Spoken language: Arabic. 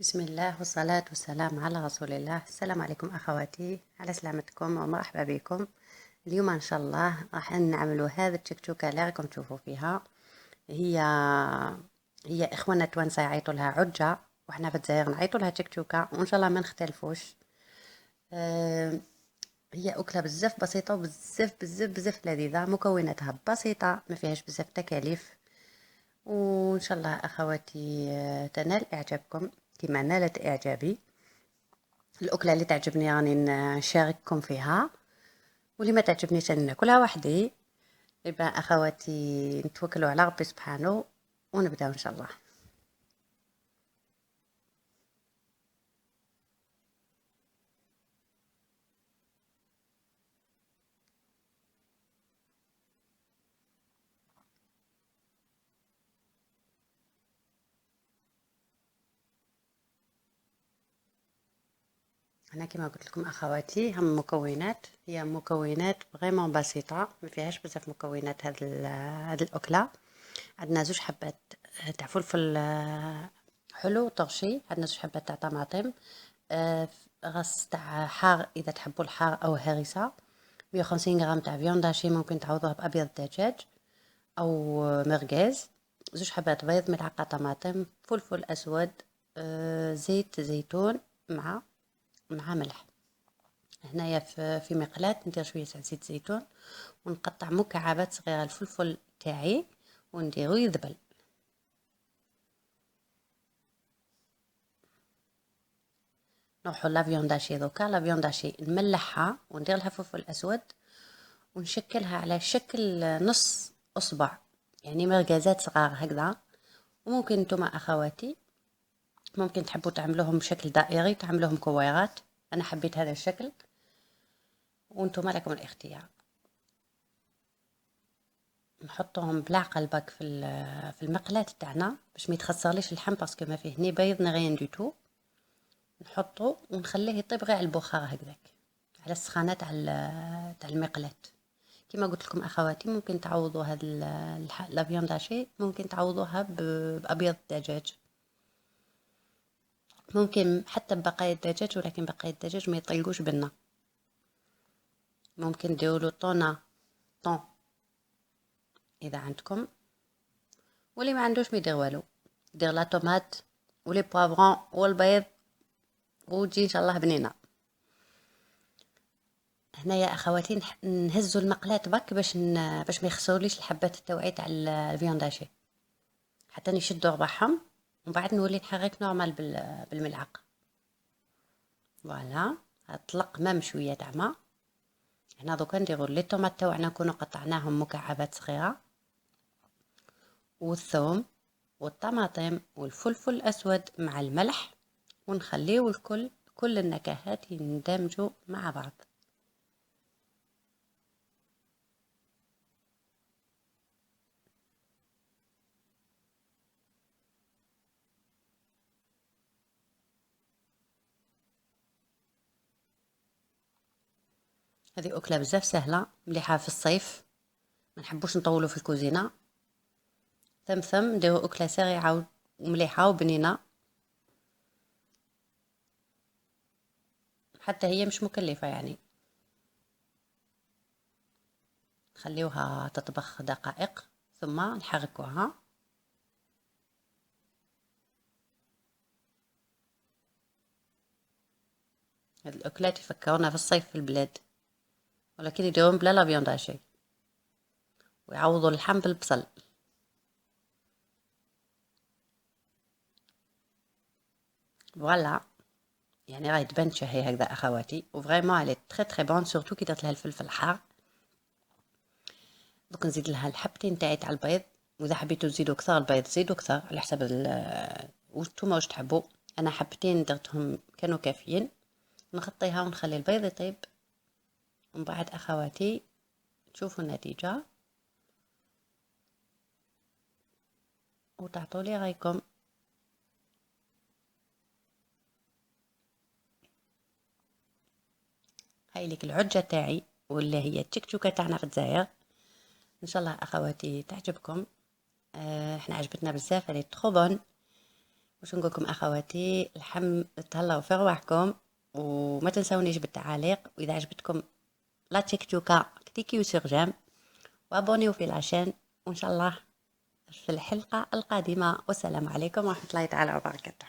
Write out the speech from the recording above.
بسم الله والصلاة والسلام على رسول الله. السلام عليكم أخواتي، على سلامتكم ومرحبا بكم. اليوم إن شاء الله راح نعملوا هذا التشكشوكة اللي راكم تشوفوا فيها. هي إخواننا التوانسة يعيطوا لها عجة، وإحنا في الجزائر نعيطوا لها تشكشوكة، وإن شاء الله ما نختلفوش. آه، هي أكلة بزاف بسيطة وبزاف بزاف بزاف لذيذة، مكوناتها بسيطة ما فيهاش بزاف تكاليف، وإن شاء الله أخواتي تنال إعجابكم كما نالت إعجابي. الأكلة اللي تعجبني راني نشارككم فيها، واللي ما تعجبنيش أنا ناكلها وحدي. يبقى أخواتي نتوكلوا على ربي سبحانه ونبداو إن شاء الله. أنا كما قلت لكم أخواتي هم مكونات، هي مكونات فريمون بسيطة، ما فيهاش بزاف مكونات. هاد الأكلة عندنا زوج حبات تاع فلفل حلو طرشي، عندنا زوج حبات تاع طماطم، غص تاع حار إذا تحبوا الحار أو هريسة، 150 غرام تاع فيونداشي، ممكن تعوضوها بأبيض دجاج أو مرقاز، زوج حبات بيض، ملعقة طماطم، فلفل أسود، زيت زيتون مع ملح. هنايا في مقلاة ندير شوية زيت زيتون، ونقطع مكعبات صغيرة الفلفل تاعي ونديرو يذبل. نروحو لافيونداشي دوكا، لافيونداشي نملحها وندير لها فلفل أسود، ونشكلها على شكل نص أصبع، يعني مرقزات صغار هكذا. وممكن نتوما أخواتي ممكن تحبوا تعملوهم بشكل دائري، تعملوهم كويرات، أنا حبيت هذا الشكل، وانتم لكم الاختيار. نحطهم بلا قلبك في المقلاة تاعنا باش ما يتخسرليش اللحم، باسكو ما فيه ني بيض ني غيان دو تو. نحطو ونخليه يطيب غير على البخار هكذاك، على السخانه تاع المقلاة. كما قلت لكم اخواتي ممكن تعوضوا هاد لا فيانداشي، ممكن تعوضوها بابيض الدجاج، ممكن حتى ببقايا الدجاج، ولكن بقايا الدجاج ما يطيقوش بنا. ممكن ديروا طون اذا عندكم، واللي ما عندوش ما يدير والو، دير لا طوماط ولي بوافرون والبيض، وتجي ان شاء الله بنينه. هنايا اخواتي نهزوا المقلاة بك باش ما يخسروليش الحبات التوعي تاع الفيونداشي، حتى نشدوا رباحهم، ومن بعد نولي نحرك نورمال بالملعقه. فوالا طلق مام شويه تاع ما. هنا دوكا نديروا لي طوماط تاعنا نكونوا قطعناهم مكعبات صغيره، والثوم والطماطم والفلفل الاسود مع الملح، ونخليو كل النكهات يندمجوا مع بعض. هذه أكلة بزاف سهلة مليحة في الصيف، ما نحبوش نطولوا في الكوزينة. ثم نديروا أكلة سريعة ومليحة وبنينة، حتى هي مش مكلفة يعني. نخليوها تطبخ دقائق ثم نحركوها. هاد الأكلات يفكرونا في الصيف في البلاد، ولكن يديرون بلا لا فيونداشي، ويعوضوا اللحم بالبصل. فوالا يعني راهي تبان شهية هكذا اخواتي، وفريمون الي تري تري بون، سورتو كي درت لها الفلفل الحار. دوك نزيد لها الحبتين تاعي تاع البيض، واذا حبيتو تزيدوا كثر البيض زيدوا كثر على حسب نتوما واش تحبوا. انا حبتين درتهم كانوا كافيين. نغطيها ونخلي البيض يطيب، ومن بعد اخواتي تشوفوا النتيجه وتعطوا لي رايكم. هاي لك العجه تاعي، واللي هي التكتوكه تاعنا في الجزائر. ان شاء الله اخواتي تعجبكم. احنا عجبتنا بزاف، هذه تخو بون، واش نقولكم اخواتي، تهلاو في رواحكم، وما تنسونيش بالتعاليق، واذا عجبتكم لا تيك توكا كليكيو سيغ جيم وابونيو في لاشين، وان شاء الله في الحلقة القادمة. والسلام عليكم ورحمة الله تعالى وبركاته.